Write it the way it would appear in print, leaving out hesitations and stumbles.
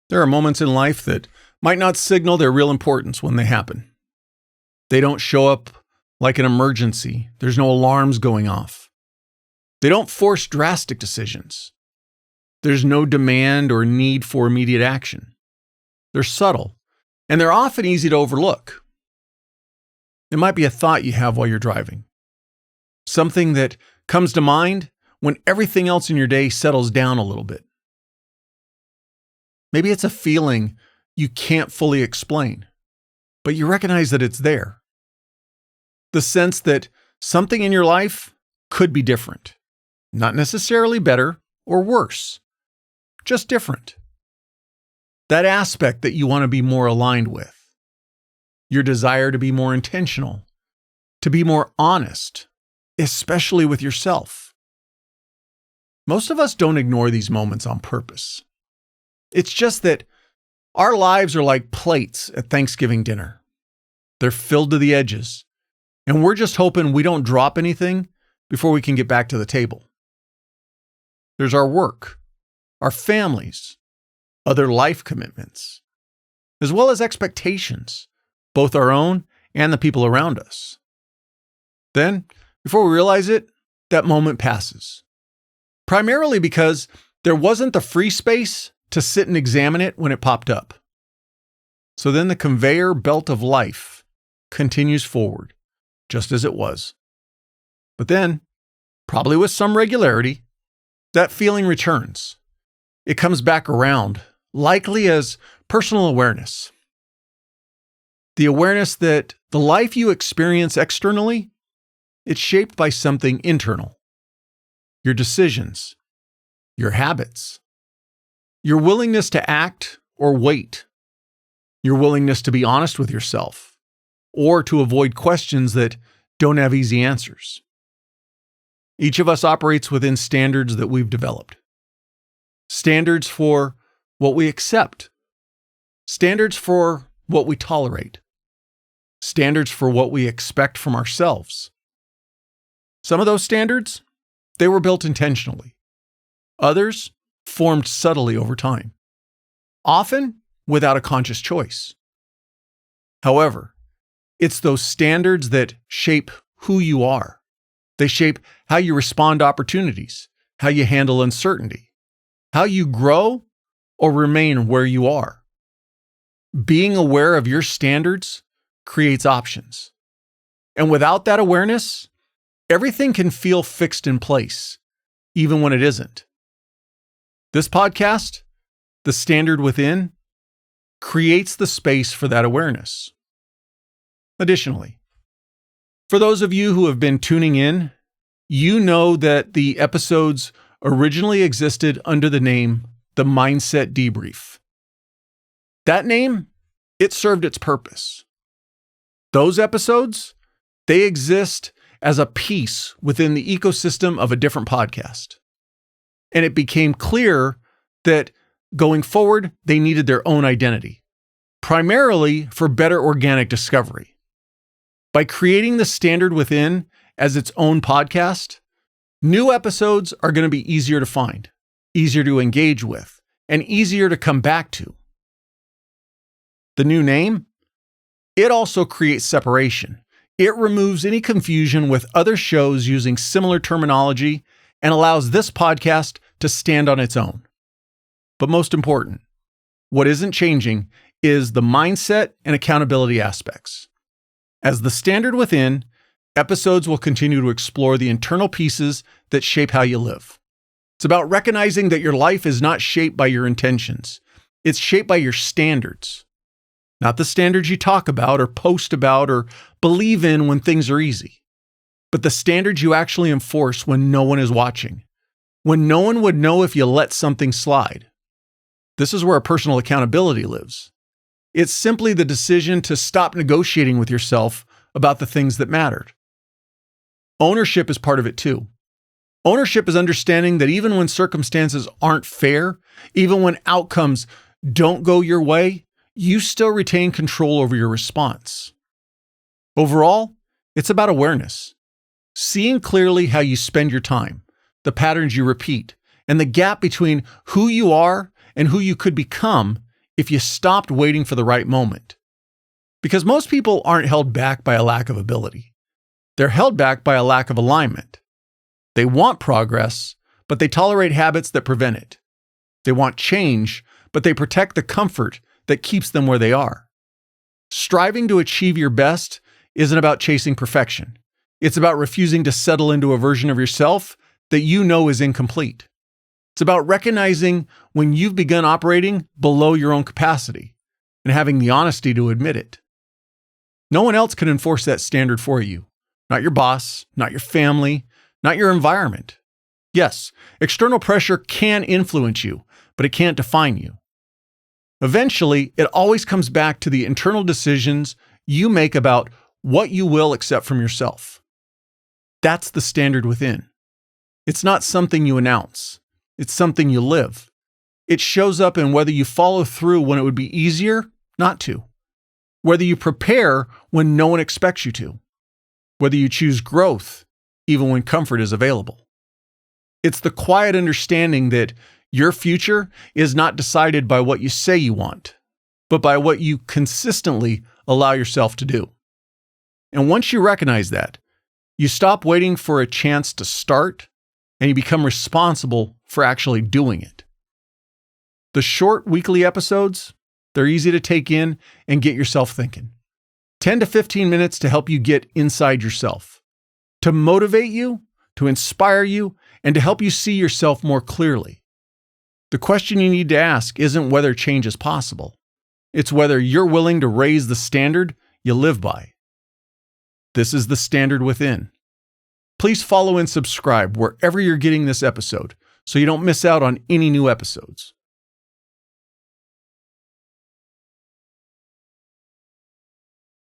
There are moments in life that might not signal their real importance when they happen. They don't show up like an emergency. There's no alarms going off. They don't force drastic decisions. There's no demand or need for immediate action. They're subtle, and they're often easy to overlook. It might be a thought you have while you're driving. Something that comes to mind when everything else in your day settles down a little bit. Maybe it's a feeling you can't fully explain, but you recognize that it's there. The sense that something in your life could be different. Not necessarily better or worse, just different. That aspect that you want to be more aligned with. Your desire to be more intentional, to be more honest, especially with yourself. Most of us don't ignore these moments on purpose. It's just that our lives are like plates at Thanksgiving dinner. They're filled to the edges, and we're just hoping we don't drop anything before we can get back to the table. There's our work, our families, other life commitments, as well as expectations, both our own and the people around us. Then, before we realize it, that moment passes. Primarily because there wasn't the free space to sit and examine it when it popped up. So then the conveyor belt of life continues forward, just as it was. But then, probably with some regularity, that feeling returns. It comes back around, likely as personal awareness. The awareness that the life you experience externally, it's shaped by something internal. Your decisions, your habits, your willingness to act or wait, your willingness to be honest with yourself, or to avoid questions that don't have easy answers. Each of us operates within standards that we've developed. Standards for what we accept. Standards for what we tolerate. Standards for what we expect from ourselves. Some of those standards, they were built intentionally. Others formed subtly over time, often without a conscious choice. However, it's those standards that shape who you are. They shape how you respond to opportunities, how you handle uncertainty, how you grow or remain where you are. Being aware of your standards creates options. And without that awareness, everything can feel fixed in place, even when it isn't. This podcast, The Standard Within, creates the space for that awareness. Additionally, for those of you who have been tuning in, you know that the episodes originally existed under the name The Mindset Debrief. That name, it served its purpose. Those episodes, they exist as a piece within the ecosystem of a different podcast. And it became clear that going forward, they needed their own identity, primarily for better organic discovery. By creating The Standard Within as its own podcast, new episodes are going to be easier to find, easier to engage with, and easier to come back to. The new name, it also creates separation. It removes any confusion with other shows using similar terminology and allows this podcast to stand on its own. But most important, what isn't changing is the mindset and accountability aspects. As The Standard Within, episodes will continue to explore the internal pieces that shape how you live. It's about recognizing that your life is not shaped by your intentions. It's shaped by your standards. Not the standards you talk about or post about or believe in when things are easy, but the standards you actually enforce when no one is watching, when no one would know if you let something slide. This is where personal accountability lives. It's simply the decision to stop negotiating with yourself about the things that mattered. Ownership is part of it too. Ownership is understanding that even when circumstances aren't fair, even when outcomes don't go your way, you still retain control over your response. Overall, it's about awareness, seeing clearly how you spend your time, the patterns you repeat, and the gap between who you are and who you could become if you stopped waiting for the right moment. Because most people aren't held back by a lack of ability. They're held back by a lack of alignment. They want progress, but they tolerate habits that prevent it. They want change, but they protect the comfort that keeps them where they are. Striving to achieve your best isn't about chasing perfection. It's about refusing to settle into a version of yourself that you know is incomplete. It's about recognizing when you've begun operating below your own capacity and having the honesty to admit it. No one else can enforce that standard for you. Not your boss, not your family, not your environment. Yes, external pressure can influence you, but it can't define you. Eventually, it always comes back to the internal decisions you make about what you will accept from yourself. That's the standard within. It's not something you announce. It's something you live. It shows up in whether you follow through when it would be easier not to, whether you prepare when no one expects you to, whether you choose growth even when comfort is available. It's the quiet understanding that your future is not decided by what you say you want, but by what you consistently allow yourself to do. And once you recognize that, you stop waiting for a chance to start and you become responsible for actually doing it. The short weekly episodes, they're easy to take in and get yourself thinking. 10 to 15 minutes to help you get inside yourself, to motivate you, to inspire you, and to help you see yourself more clearly. The question you need to ask isn't whether change is possible. It's whether you're willing to raise the standard you live by. This is The Standard Within. Please follow and subscribe wherever you're getting this episode so you don't miss out on any new episodes.